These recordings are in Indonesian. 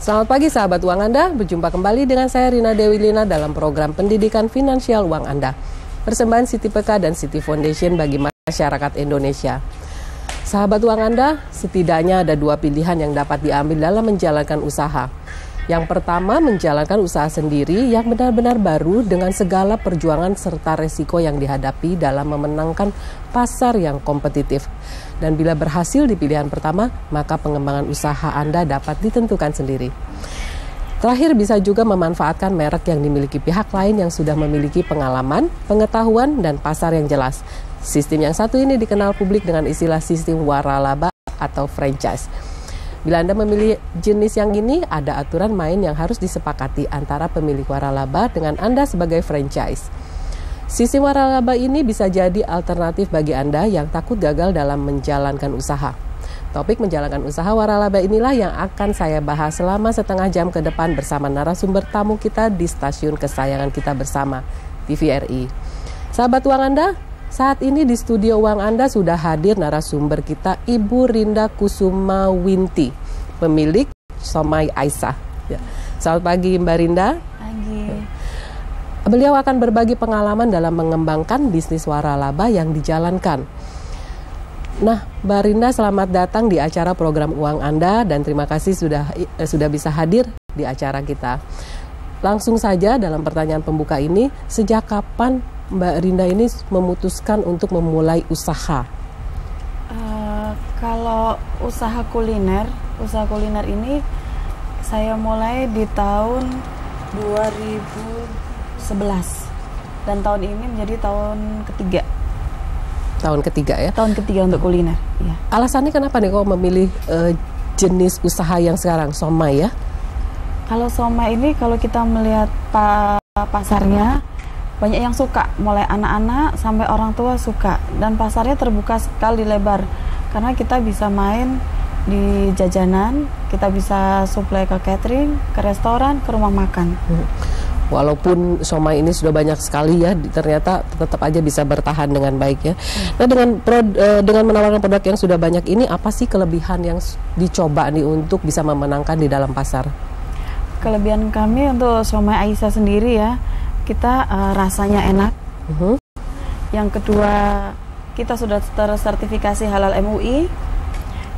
Selamat pagi sahabat uang Anda, berjumpa kembali dengan saya Rina Dewi Lina dalam program pendidikan finansial uang Anda. Persembahan City PK dan City Foundation bagi masyarakat Indonesia. Sahabat uang Anda, setidaknya ada dua pilihan yang dapat diambil dalam menjalankan usaha. Yang pertama, menjalankan usaha sendiri yang benar-benar baru dengan segala perjuangan serta resiko yang dihadapi dalam memenangkan pasar yang kompetitif. Dan bila berhasil di pilihan pertama, maka pengembangan usaha Anda dapat ditentukan sendiri. Terakhir, bisa juga memanfaatkan merek yang dimiliki pihak lain yang sudah memiliki pengalaman, pengetahuan, dan pasar yang jelas. Sistem yang satu ini dikenal publik dengan istilah sistem waralaba atau franchise. Bila Anda memilih jenis yang ini, ada aturan main yang harus disepakati antara pemilik waralaba dengan Anda sebagai franchise. Sistem waralaba ini bisa jadi alternatif bagi Anda yang takut gagal dalam menjalankan usaha. Topik menjalankan usaha waralaba inilah yang akan saya bahas selama setengah jam ke depan bersama narasumber tamu kita di stasiun kesayangan kita bersama, TVRI. Sahabat uang Anda, saat ini di studio uang Anda sudah hadir narasumber kita Ibu Rinda Kusumawinti, pemilik Somai Aisyah. Ya. Selamat pagi Mbak Rinda. Pagi. Beliau akan berbagi pengalaman dalam mengembangkan bisnis waralaba yang dijalankan. Nah, Mbak Rinda, selamat datang di acara program uang Anda dan terima kasih sudah bisa hadir di acara kita. Langsung saja dalam pertanyaan pembuka ini, sejak kapan Mbak Rinda ini memutuskan untuk memulai usaha? Kalau usaha kuliner ini saya mulai di tahun 2011 dan tahun ini menjadi tahun ketiga. Tahun ketiga ya? Tahun ketiga untuk kuliner. Ya. Alasannya kenapa nih kok memilih jenis usaha yang sekarang, somai ya? Kalau somai ini kalau kita melihat pasarnya, banyak yang suka, mulai anak-anak sampai orang tua suka, dan pasarnya terbuka sekali lebar karena kita bisa main di jajanan, kita bisa supply ke catering, ke restoran, ke rumah makan. Walaupun somai ini sudah banyak sekali ya, ternyata tetap aja bisa bertahan dengan baik ya. Nah, dengan menawarkan produk yang sudah banyak ini, apa sih kelebihan yang dicoba nih untuk bisa memenangkan di dalam pasar? Kelebihan kami untuk Somai Aisyah sendiri ya, kita rasanya enak. Yang kedua, kita sudah tersertifikasi halal MUI.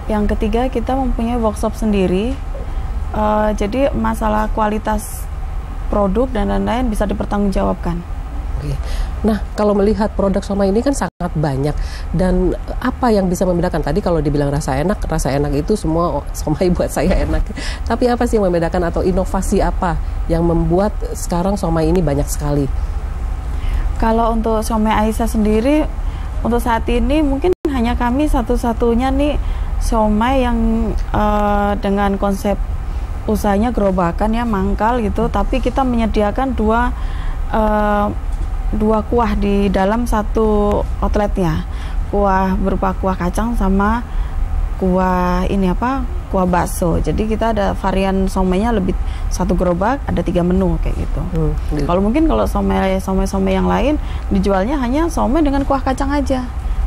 Yang ketiga, kita mempunyai workshop sendiri. Jadi masalah kualitas produk dan lain-lain bisa dipertanggungjawabkan. Oke. Nah, kalau melihat produk somai ini kan sangat banyak, dan apa yang bisa membedakan? Tadi kalau dibilang rasa enak itu semua somai buat saya enak. Tapi apa sih yang membedakan atau inovasi apa yang membuat sekarang somai ini banyak sekali? Kalau untuk Somai Aisyah sendiri, untuk saat ini mungkin hanya kami satu-satunya nih somai yang dengan konsep usahanya gerobakan ya, mangkal gitu, tapi kita menyediakan dua kuah di dalam satu outletnya, kuah berupa kuah kacang sama kuah kuah bakso. Jadi kita ada varian somainya lebih satu gerobak, ada 3 menu kayak gitu. Kalau somai yang lain dijualnya hanya somai dengan kuah kacang aja.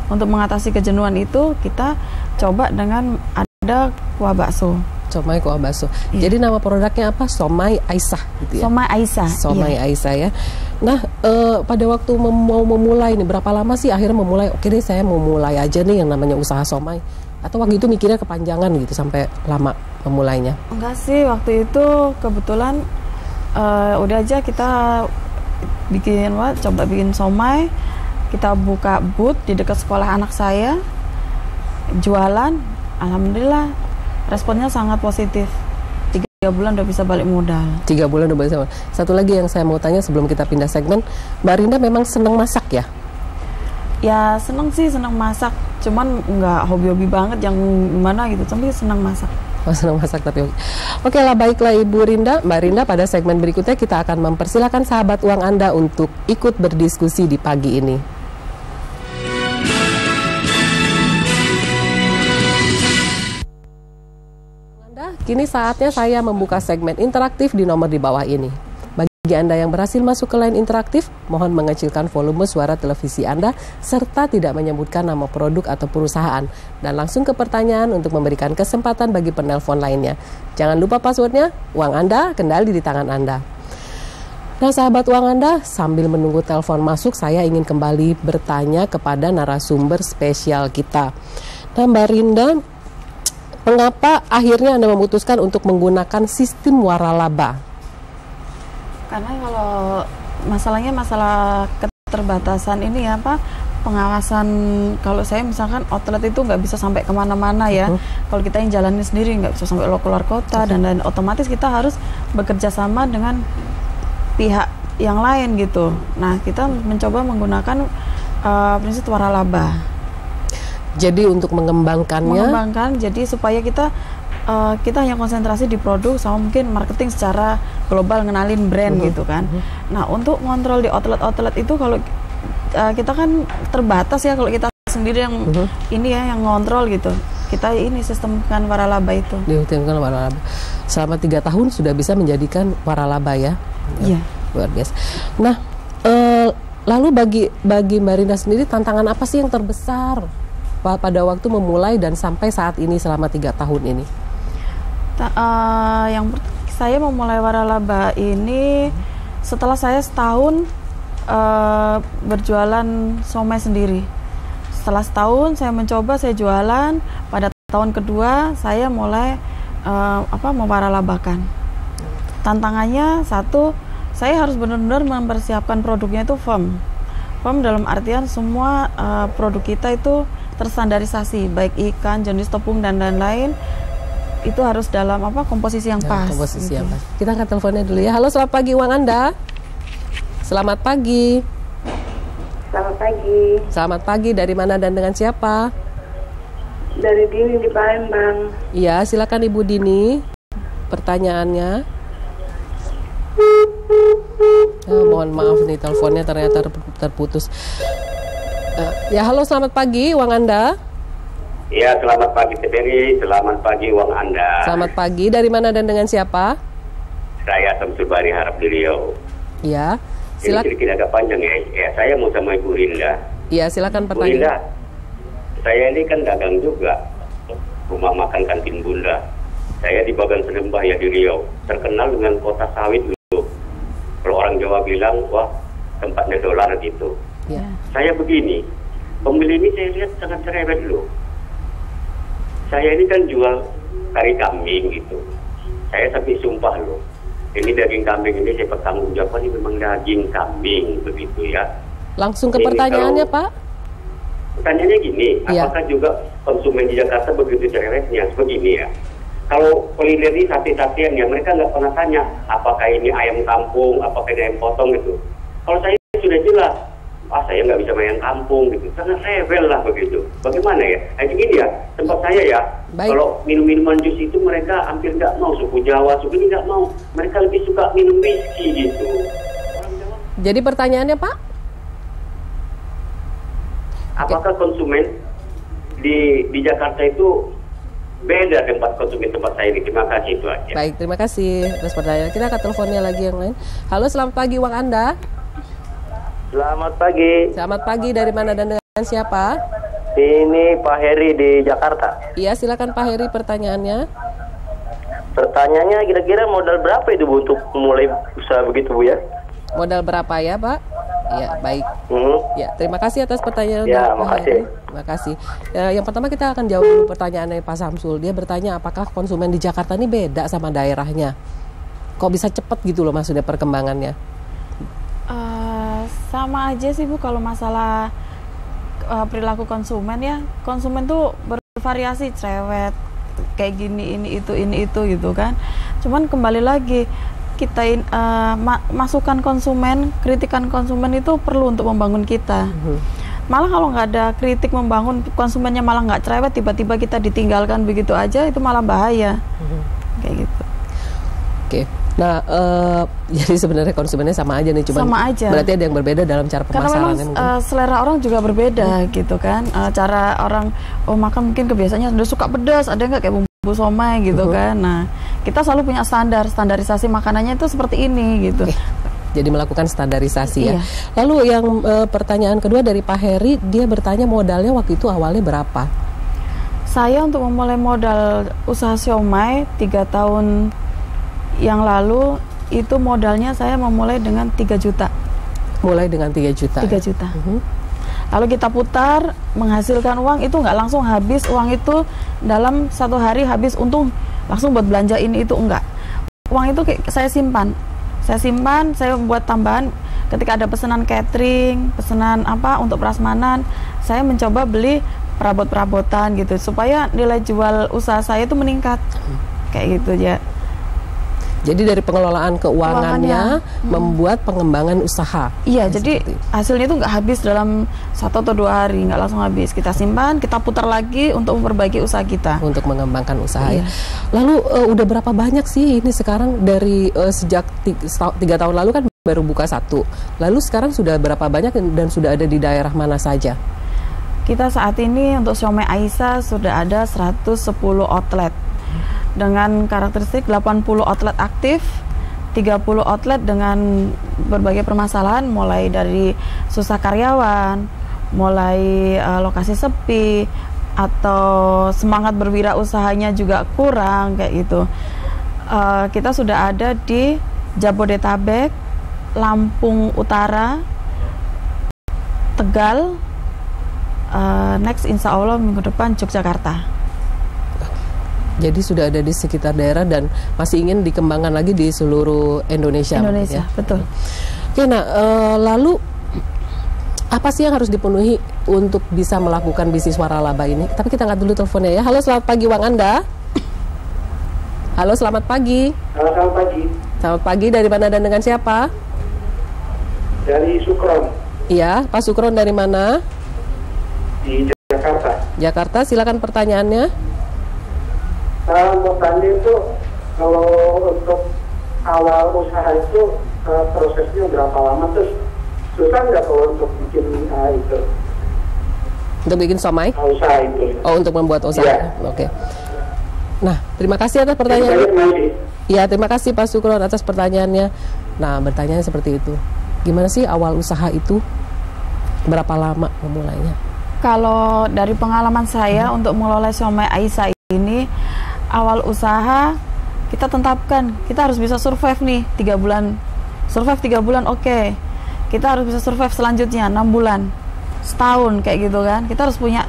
Untuk mengatasi kejenuhan itu kita coba dengan ada kuah bakso. Somai kuah bakso. Iya. Jadi nama produknya apa? Somai Aisyah gitu ya? Somai Aisyah. Somai iya. Aisyah ya. Nah, pada waktu mau memulai nih, berapa lama sih akhirnya memulai? Oke deh, saya mau mulai aja nih yang namanya usaha somai. Atau waktu itu mikirnya kepanjangan gitu sampai lama memulainya? Enggak sih, waktu itu kebetulan udah aja kita coba bikin somai. Kita buka booth di dekat sekolah anak saya, jualan. Alhamdulillah responnya sangat positif. 3 bulan udah bisa balik modal. 3 bulan udah bisa. Satu lagi yang saya mau tanya sebelum kita pindah segmen, Mbak Rinda memang senang masak ya? Ya senang masak, cuman nggak hobi-hobi banget yang gimana gitu, tapi senang masak. Oh, senang masak tapi oke lah, baiklah Ibu Rinda. Mbak Rinda, pada segmen berikutnya kita akan mempersilahkan sahabat uang Anda untuk ikut berdiskusi di pagi ini. Kini saatnya saya membuka segmen interaktif di nomor di bawah ini. Bagi Anda yang berhasil masuk ke line interaktif, mohon mengecilkan volume suara televisi Anda serta tidak menyebutkan nama produk atau perusahaan. Dan langsung ke pertanyaan untuk memberikan kesempatan bagi penelpon lainnya. Jangan lupa passwordnya, uang Anda kendali di tangan Anda. Nah sahabat uang Anda, sambil menunggu telepon masuk, saya ingin kembali bertanya kepada narasumber spesial kita. Nah Mbak Rinda, mengapa akhirnya Anda memutuskan untuk menggunakan sistem waralaba? Karena kalau masalahnya masalah keterbatasan ini ya Pak, pengawasan. Kalau saya misalkan outlet itu nggak bisa sampai kemana-mana ya. Kalau kita yang jalanin sendiri nggak bisa sampai keluar kota dan otomatis kita harus bekerja sama dengan pihak yang lain gitu. Nah kita mencoba menggunakan prinsip waralaba. Jadi untuk mengembangkan, jadi supaya kita hanya konsentrasi di produk sama mungkin marketing secara global, ngenalin brand gitu kan. Nah untuk ngontrol di outlet-outlet itu kalau kita kan terbatas ya, kalau kita sendiri yang ini ya yang ngontrol gitu. Kita ini sistemkan waralaba itu. Sistemkan waralaba. Selama 3 tahun sudah bisa menjadikan waralaba ya. Iya. Luar biasa. Nah lalu bagi Mbak Rinda sendiri tantangan apa sih yang terbesar pada waktu memulai dan sampai saat ini selama 3 tahun ini? Saya memulai waralaba ini setelah saya setahun berjualan somai sendiri. Setelah setahun saya mencoba, saya jualan. Pada tahun kedua saya mulai mewaralabakan. Tantangannya satu, saya harus benar-benar mempersiapkan produknya itu firm dalam artian semua produk kita itu terstandarisasi, baik ikan, jenis tepung dan lain-lain. Itu harus dalam komposisi yang pas. Komposisi yang pas. Kita angkat teleponnya dulu ya. Halo, selamat pagi uang Anda. Selamat pagi. Selamat pagi. Selamat pagi, dari mana dan dengan siapa? Dari Dini di Palembang. Iya, silakan Ibu Dini. Pertanyaannya. Mohon maaf nih, teleponnya ternyata terputus. Ya, halo, selamat pagi uang Anda. Ya, selamat pagi Tederi, selamat pagi uang Anda. Selamat pagi, dari mana dan dengan siapa? Saya Samsul Bari Harap di Riau. Iya, silakan. Ini sedikit agak panjang ya. Ya, saya mau sama Ibu Rinda. Iya, silakan pertanyaan. Ibu Rinda, saya ini kan dagang juga, rumah makan kantin Bunda. Saya di Bagan Serembah ya di Riau, terkenal dengan kota sawit dulu. Kalau orang Jawa bilang, wah tempatnya dolar gitu. Ya. Saya begini, pembeli ini saya lihat sangat cerewet loh. Saya ini kan jual kari kambing gitu. Saya sampai sumpah loh, ini daging kambing ini saya bertanggung jawab, ini memang daging kambing begitu ya. Langsung ke pertanyaannya Pak. Pertanyaannya gini, apakah juga konsumen di Jakarta begitu cerewetnya? Begini ya, kalau kuliner ini sate-satean ya, mereka nggak pernah tanya apakah ini ayam kampung, apakah ini ayam potong gitu. Kalau saya sudah jelas, saya nggak bisa main kampung gitu, sangat rewel lah begitu. Bagaimana ya? Kayak gini ya, tempat saya ya, kalau minum-minuman jus itu mereka hampir nggak mau, suku Jawa, suku ini nggak mau, mereka lebih suka minum whisky gitu. Jadi pertanyaannya Pak? Apakah konsumen di Jakarta itu beda tempat konsumen tempat saya ini? Terima kasih, itu aja. Baik, terima kasih atas pertanyaan. Kita akan teleponnya lagi yang lain. Halo, selamat pagi uang Anda. Selamat pagi. Selamat pagi, dari mana dan dengan siapa? Ini Pak Heri di Jakarta. Iya, silakan Pak Heri, pertanyaannya. Pertanyaannya kira-kira modal berapa itu Bu untuk mulai usaha begitu Bu ya? Modal berapa ya Pak? Ya, baik. Ya, terima kasih atas pertanyaan ya, Pak Heri. Terima kasih. Yang pertama kita akan jawab dulu pertanyaannya Pak Samsul. Dia bertanya apakah konsumen di Jakarta ini beda sama daerahnya? Kok bisa cepat gitu loh maksudnya perkembangannya? Sama aja sih Bu, kalau masalah perilaku konsumen ya, konsumen tuh bervariasi, cerewet, kayak gini, ini itu gitu kan. Cuman kembali lagi, kita masukan konsumen, kritikan konsumen itu perlu untuk membangun kita. Malah kalau nggak ada kritik membangun, konsumennya malah nggak cerewet, tiba-tiba kita ditinggalkan begitu aja, itu malah bahaya. Kayak gitu. Oke. Nah, jadi sebenarnya konsumennya sama aja nih, cuma berarti ada yang berbeda dalam cara pemasarannya. Karena memang selera orang juga berbeda gitu kan. Cara orang makan mungkin kebiasaannya udah suka pedas, ada nggak kayak bumbu somai gitu kan. Nah, kita selalu punya standarisasi makanannya itu seperti ini gitu. Jadi melakukan standarisasi ya. Iya. Lalu yang pertanyaan kedua dari Pak Heri, dia bertanya modalnya waktu itu awalnya berapa? Saya untuk memulai modal usaha siomay 3 tahun yang lalu itu modalnya saya memulai dengan 3 juta. Mulai dengan 3 juta. 3 juta. Lalu kita putar, menghasilkan uang itu nggak langsung habis, uang itu dalam 1 hari habis, untung langsung buat belanja ini itu enggak. Uang itu saya simpan, saya buat tambahan ketika ada pesanan catering, pesanan apa untuk prasmanan, saya mencoba beli perabot-perabotan gitu supaya nilai jual usaha saya itu meningkat, kayak gitu ya. Jadi dari pengelolaan keuangannya membuat pengembangan usaha. Iya, jadi hasilnya itu nggak habis dalam 1 atau 2 hari, nggak langsung habis. Kita simpan, kita putar lagi untuk memperbaiki usaha kita. Untuk mengembangkan usaha ya. Iya. Lalu udah berapa banyak sih ini sekarang dari sejak 3 tahun lalu kan baru buka 1. Lalu sekarang sudah berapa banyak dan sudah ada di daerah mana saja? Kita saat ini untuk siomay Aisyah sudah ada 110 outlet. Dengan karakteristik 80 outlet aktif, 30 outlet dengan berbagai permasalahan, mulai dari susah karyawan, mulai lokasi sepi, atau semangat berwirausahanya juga kurang, kayak gitu. Kita sudah ada di Jabodetabek, Lampung Utara, Tegal, next insya Allah minggu depan Yogyakarta. Jadi sudah ada di sekitar daerah dan masih ingin dikembangkan lagi di seluruh Indonesia. Indonesia, ya? Betul. Oke, nah lalu apa sih yang harus dipenuhi untuk bisa melakukan bisnis waralaba ini? Tapi kita angkat dulu teleponnya ya. Halo, selamat pagi Wang Anda. Halo, selamat pagi. Halo, selamat pagi. Selamat pagi, dari mana dan dengan siapa? Dari Sukron. Iya, Pak Sukron dari mana? Di Jakarta. Jakarta, silakan pertanyaannya. Mau tanya itu, kalau untuk awal usaha itu prosesnya berapa lama, terus susah nggak kalau untuk bikin itu? Untuk bikin somai? Usaha itu. Oh, untuk membuat usaha. Iya. Oke. Nah, terima kasih atas pertanyaannya. Iya, terima kasih Pak Sukron atas pertanyaannya. Nah, bertanya seperti itu. Gimana sih awal usaha itu? Berapa lama memulainya? Kalau dari pengalaman saya untuk mengelola siomay Aisyah ini, awal usaha kita tetapkan kita harus bisa survive nih 3 bulan. Survive 3 bulan oke. Kita harus bisa survive selanjutnya 6 bulan, setahun, kayak gitu kan. Kita harus punya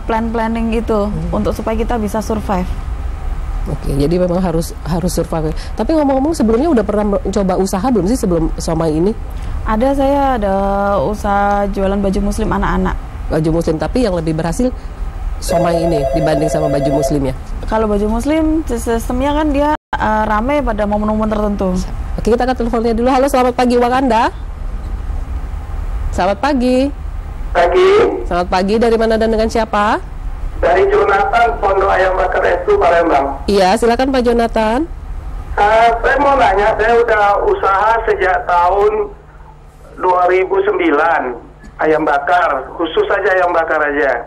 planning itu untuk supaya kita bisa survive. Oke, jadi memang harus survive. Tapi ngomong-ngomong, sebelumnya udah pernah mencoba usaha belum sih sebelum somai ini? Saya ada usaha jualan baju muslim anak-anak. Baju muslim, tapi yang lebih berhasil somai ini dibanding sama baju muslim ya? Kalau baju muslim sistemnya kan dia rame pada momen-momen tertentu. Oke, kita akan teleponnya dulu. Halo, selamat pagi Wang Anda. Selamat pagi. Pagi. Selamat pagi, dari mana dan dengan siapa? Dari Jonathan, Pondok Ayam Bakar itu Palembang. Iya, silakan Pak Jonathan. Saya mau nanya, saya udah usaha sejak tahun 2009 ayam bakar, khusus saja ayam bakar aja.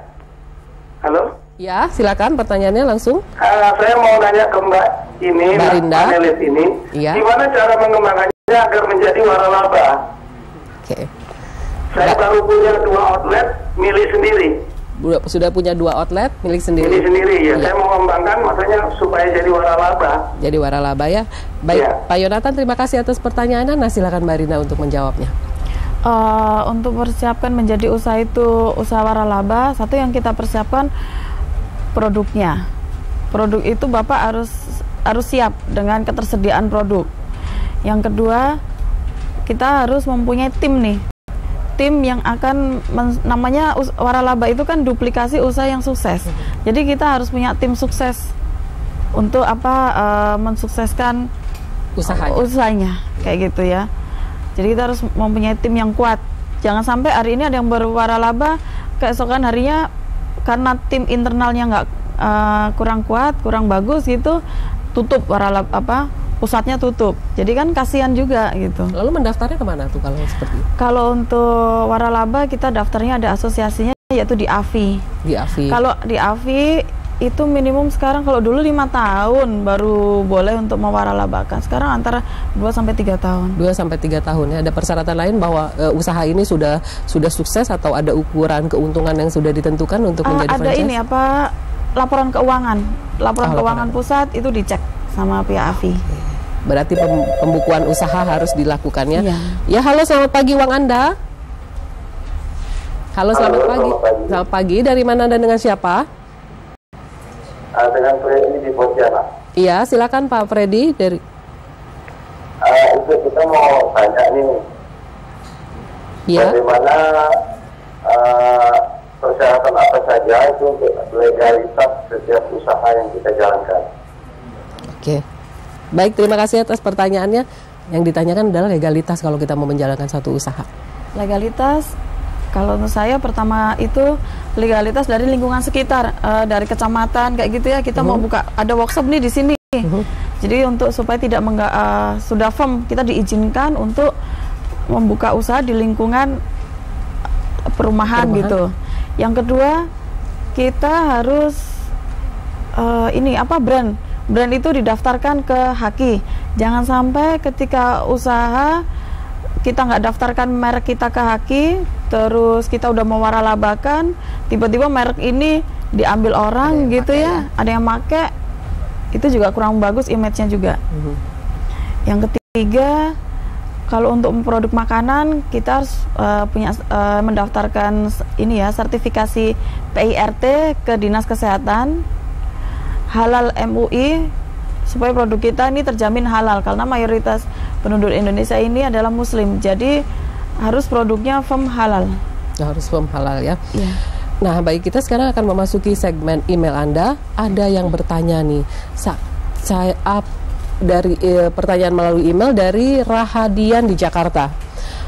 Halo? Ya, silakan pertanyaannya langsung. Saya mau nanya ke Mbak ini, Mbak Rinda. panelis ini, Iya. gimana cara mengembangkannya agar menjadi waralaba? Oke. Saya baru punya 2 outlet milik sendiri. Sudah punya 2 outlet milik sendiri. Milik sendiri ya. Iya. Saya mau mengembangkan, makanya supaya jadi waralaba. Jadi waralaba ya. Baik, Iya. Pak Yonatan, terima kasih atas pertanyaannya. Nah, silakan Mbak Rina untuk menjawabnya. Untuk persiapkan menjadi usaha itu usaha waralaba, satu yang kita persiapkan produknya. Produk itu Bapak harus siap dengan ketersediaan produk. Yang kedua, kita harus mempunyai tim nih. Tim yang akan namanya waralaba itu kan duplikasi usaha yang sukses. Jadi kita harus punya tim sukses untuk mensukseskan usahanya kayak gitu ya. Jadi kita harus mempunyai tim yang kuat. Jangan sampai hari ini ada yang berwaralaba, keesokan harinya karena tim internalnya nggak kurang kuat, kurang bagus gitu, tutup waralaba pusatnya tutup. Jadi kan kasihan juga gitu. Lalu mendaftarnya kemana tuh kalau seperti itu? Kalau untuk waralaba kita daftarnya ada asosiasinya, yaitu di AFI. Di AFI. Kalau di AFI itu minimum sekarang, kalau dulu 5 tahun baru boleh untuk mewaralabakan. Sekarang antara 2 sampai 3 tahun. 2 sampai 3 tahun ya. Ada persyaratan lain bahwa usaha ini sudah sukses atau ada ukuran keuntungan yang sudah ditentukan untuk menjadi franchise? Ada ini apa, laporan keuangan. Laporan keuangan pusat itu dicek sama pihak AFI. Berarti pembukuan usaha harus dilakukannya. Iya. Ya, halo, selamat pagi Uang Anda. Halo, selamat pagi. Selamat pagi. Dari mana dan dengan siapa? Dengan Freddy di Pontianak. Iya, silakan Pak Freddy. Dari Itu kita mau tanya nih, ya. bagaimana persyaratan apa saja itu untuk legalitas setiap usaha yang kita jalankan. Oke. Baik, terima kasih atas pertanyaannya. Yang ditanyakan adalah legalitas kalau kita mau menjalankan satu usaha. Legalitas, kalau menurut saya pertama itu legalitas dari lingkungan sekitar, dari kecamatan kayak gitu ya. Kita mau buka, ada workshop nih di sini. Jadi untuk supaya tidak sudah firm, kita diizinkan untuk membuka usaha di lingkungan perumahan gitu. Yang kedua, kita harus brand itu didaftarkan ke HAKI. Jangan sampai ketika usaha kita nggak daftarkan merek kita ke HAKI, terus kita udah mau waralabakan, tiba-tiba merek ini diambil orang gitu ya, ada yang make, itu juga kurang bagus image-nya juga. Yang ketiga, kalau untuk produk makanan kita harus mendaftarkan ini ya, sertifikasi PIRT ke Dinas Kesehatan, halal MUI, supaya produk kita ini terjamin halal, karena mayoritas penduduk Indonesia ini adalah muslim, jadi harus produknya firm halal. Harus firm halal ya. Iya. Nah, baik, kita sekarang akan memasuki segmen email Anda. Ada yang bertanya nih, dari pertanyaan melalui email dari Rahadian di Jakarta.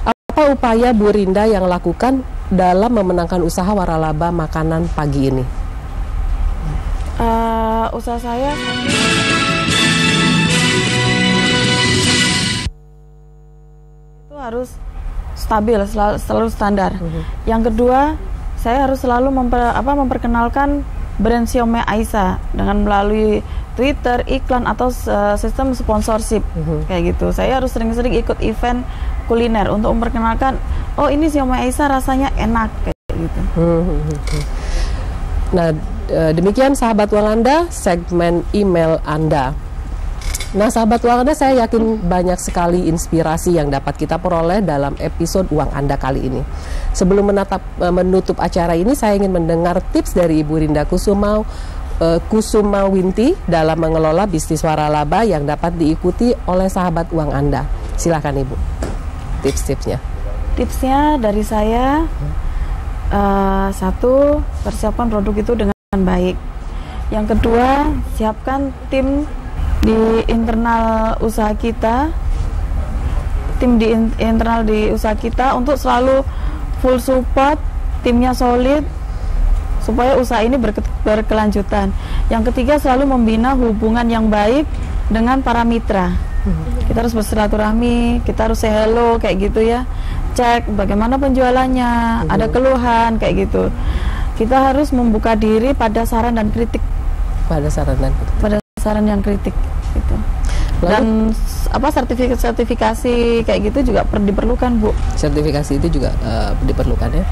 Apa upaya Bu Rinda yang lakukan dalam memenangkan usaha waralaba makanan pagi ini? Usaha saya itu harus stabil, selalu standar. Yang kedua, saya harus selalu memperkenalkan brand Siomay Aisyah dengan melalui Twitter, iklan atau sistem sponsorship kayak gitu. Saya harus sering-sering ikut event kuliner untuk memperkenalkan, oh ini Siomay Aisyah rasanya enak kayak gitu. Nah, demikian sahabat Uang Anda, segmen email Anda. Nah, sahabat Uang Anda, saya yakin banyak sekali inspirasi yang dapat kita peroleh dalam episode Uang Anda kali ini. Sebelum menutup acara ini, saya ingin mendengar tips dari Ibu Rinda Kusumawinti dalam mengelola bisnis waralaba yang dapat diikuti oleh sahabat Uang Anda. Silakan Ibu, tips-tipsnya. Tipsnya dari saya, satu, persiapkan produk itu dengan baik. Yang kedua, siapkan tim di internal usaha kita, internal di usaha kita untuk selalu full support, timnya solid supaya usaha ini berkelanjutan. Yang ketiga, selalu membina hubungan yang baik dengan para mitra. Kita harus bersilaturahmi, kita harus say hello kayak gitu ya, cek bagaimana penjualannya, ada keluhan kayak gitu. Kita harus membuka diri pada saran dan kritik. Pada saran yang kritik gitu. Dan sertifikasi kayak gitu juga diperlukan, Bu. Sertifikasi itu juga diperlukan ya.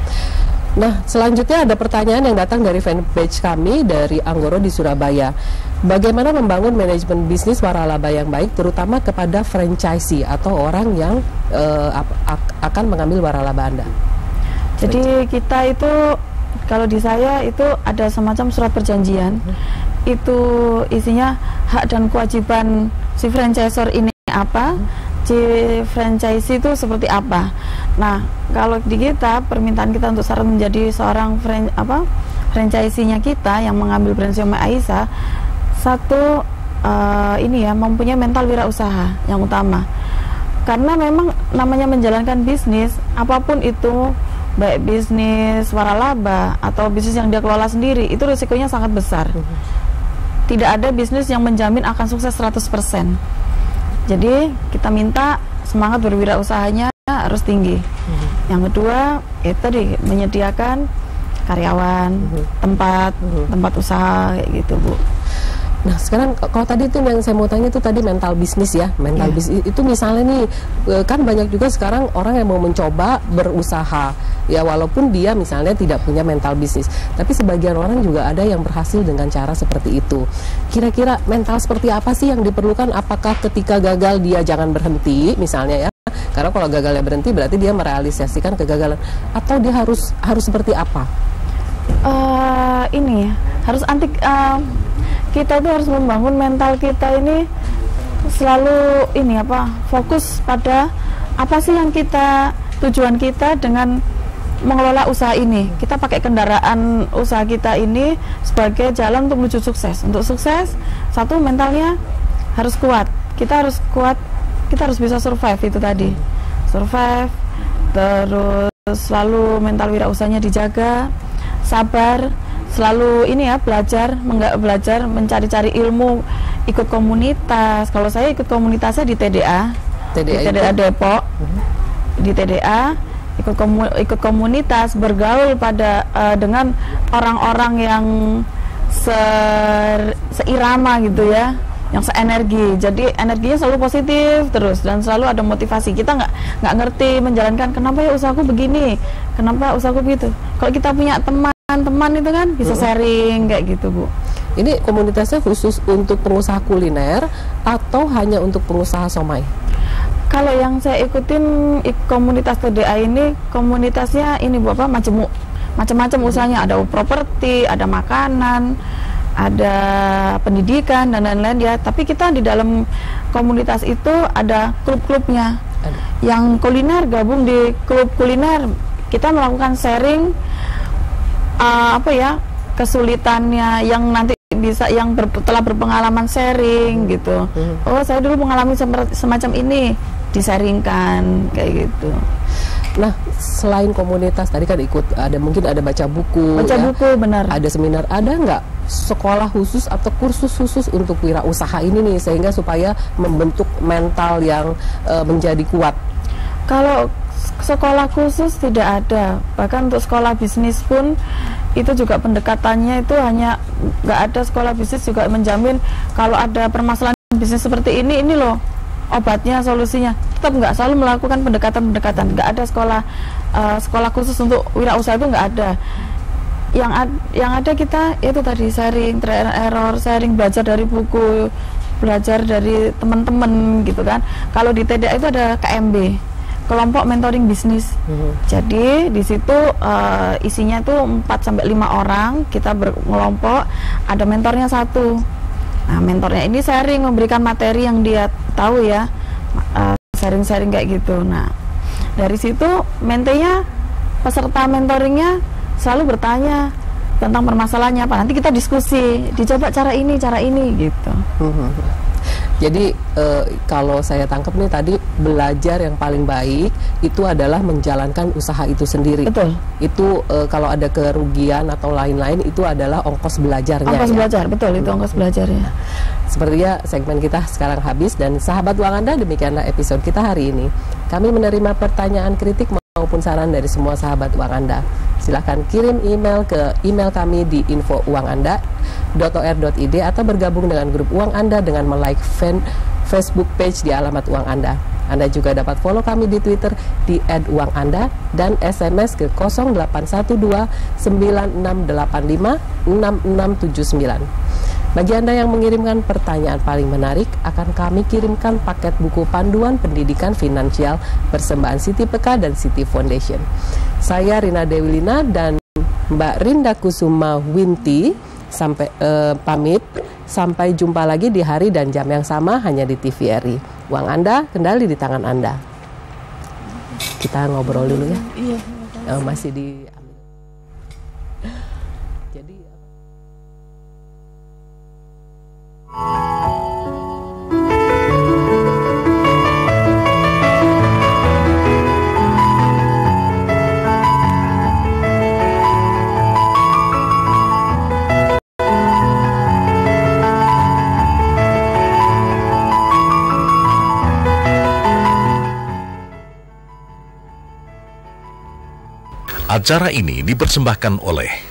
Nah, selanjutnya ada pertanyaan yang datang dari fanpage kami dari Anggoro di Surabaya. Bagaimana membangun manajemen bisnis waralaba yang baik, terutama kepada franchisee atau orang yang akan mengambil waralaba Anda? Jadi kita itu, kalau di saya itu ada semacam surat perjanjian. Itu isinya hak dan kewajiban si franchisor ini apa, si franchisee itu seperti apa. Nah, kalau di kita, permintaan kita untuk syarat menjadi seorang franchisee-nya kita yang mengambil brand Siomay Aisyah, satu mempunyai mental wirausaha yang utama. Karena memang namanya menjalankan bisnis, apapun itu, baik bisnis waralaba atau bisnis yang dia kelola sendiri, itu risikonya sangat besar. Tidak ada bisnis yang menjamin akan sukses 100%. Jadi kita minta semangat berwirausahanya harus tinggi. Yang kedua, tadi menyediakan karyawan, tempat usaha kayak gitu, Bu. Nah sekarang kalau tadi itu yang saya mau tanya itu tadi mental bisnis ya, mental bisnis itu misalnya nih kan banyak juga sekarang orang yang mau mencoba berusaha ya walaupun dia misalnya tidak punya mental bisnis, tapi sebagian orang juga ada yang berhasil dengan cara seperti itu. Kira-kira mental seperti apa sih yang diperlukan? Apakah ketika gagal dia jangan berhenti misalnya ya? Karena kalau gagalnya berhenti berarti dia merealisasikan kegagalan, atau dia harus seperti apa? Ini harus kita itu harus membangun mental kita ini selalu fokus pada apa sih yang tujuan kita dengan mengelola usaha ini. Kita pakai kendaraan usaha kita ini sebagai jalan untuk menuju sukses. Untuk sukses, satu, mentalnya harus kuat. Kita harus kuat, kita harus bisa survive itu tadi. Survive, terus selalu mental wirausahanya dijaga, sabar, selalu belajar mencari-cari ilmu, ikut komunitas. Kalau saya ikut komunitasnya di TDA Depok, di TDA ikut komunitas, bergaul dengan orang-orang yang seirama gitu ya, yang seenergi. Jadi energinya selalu positif terus dan selalu ada motivasi. Kita nggak ngerti menjalankan, kenapa ya usahaku begini, kenapa usahaku begitu. Kalau kita punya teman itu kan bisa sharing kayak gitu, Bu. Ini komunitasnya khusus untuk pengusaha kuliner atau hanya untuk pengusaha somai? Kalau yang saya ikutin komunitas TDA ini, komunitasnya ini Bu, macam-macam usahanya. Ada properti, ada makanan, ada pendidikan dan lain-lain ya. Tapi kita di dalam komunitas itu ada klub-klubnya. Yang kuliner gabung di klub kuliner, kita melakukan sharing kesulitannya yang nanti bisa telah berpengalaman sharing gitu. Oh, saya dulu mengalami semacam ini, disaringkan kayak gitu. Nah, selain komunitas tadi kan mungkin ada baca buku, benar. Ada seminar, ada nggak sekolah khusus atau kursus khusus untuk wirausaha ini nih sehingga supaya membentuk mental yang menjadi kuat? Kalau sekolah khusus tidak ada, bahkan untuk sekolah bisnis pun itu juga pendekatannya itu nggak ada. Sekolah bisnis juga menjamin kalau ada permasalahan bisnis seperti ini loh obatnya, solusinya. Tetap nggak selalu melakukan pendekatan. Nggak ada sekolah khusus untuk wirausaha, itu nggak ada. Yang ada kita itu tadi sharing, trial and error, sharing, belajar dari buku, belajar dari teman-teman gitu kan. Kalau di TDA itu ada KMB, kelompok mentoring bisnis. Jadi di situ isinya tuh 4-5 orang, kita berkelompok, ada mentornya 1. Nah, mentornya ini sharing, memberikan materi yang dia tahu ya, sharing-sharing kayak gitu. Nah, dari situ mentenya, peserta mentoringnya selalu bertanya tentang permasalahannya apa. Nanti kita diskusi, dicoba cara ini gitu. Jadi kalau saya tangkap nih tadi, belajar yang paling baik itu adalah menjalankan usaha itu sendiri. Betul. Itu kalau ada kerugian atau lain-lain itu adalah ongkos belajarnya. Ongkos belajar, betul, itu ongkos belajarnya. Sepertinya segmen kita sekarang habis, dan sahabat Uang Anda, demikianlah episode kita hari ini. Kami menerima pertanyaan, kritik maupun saran dari semua sahabat Uang Anda. Silahkan kirim email ke email kami di info.uanganda.or.id atau bergabung dengan grup Uang Anda dengan like Facebook page di alamat Uang Anda. Anda juga dapat follow kami di Twitter di @uanganda dan SMS ke 081296856679. Bagi Anda yang mengirimkan pertanyaan paling menarik, akan kami kirimkan paket buku panduan pendidikan finansial persembahan Siti Peka dan Siti Foundation. Saya Rina Dewilina dan Mbak Rinda Kusuma Winti pamit. Sampai jumpa lagi di hari dan jam yang sama hanya di TVRI. Uang Anda kendali di tangan Anda. Kita ngobrol dulu ya. Iya. Masih di. Jadi. Acara ini dipersembahkan oleh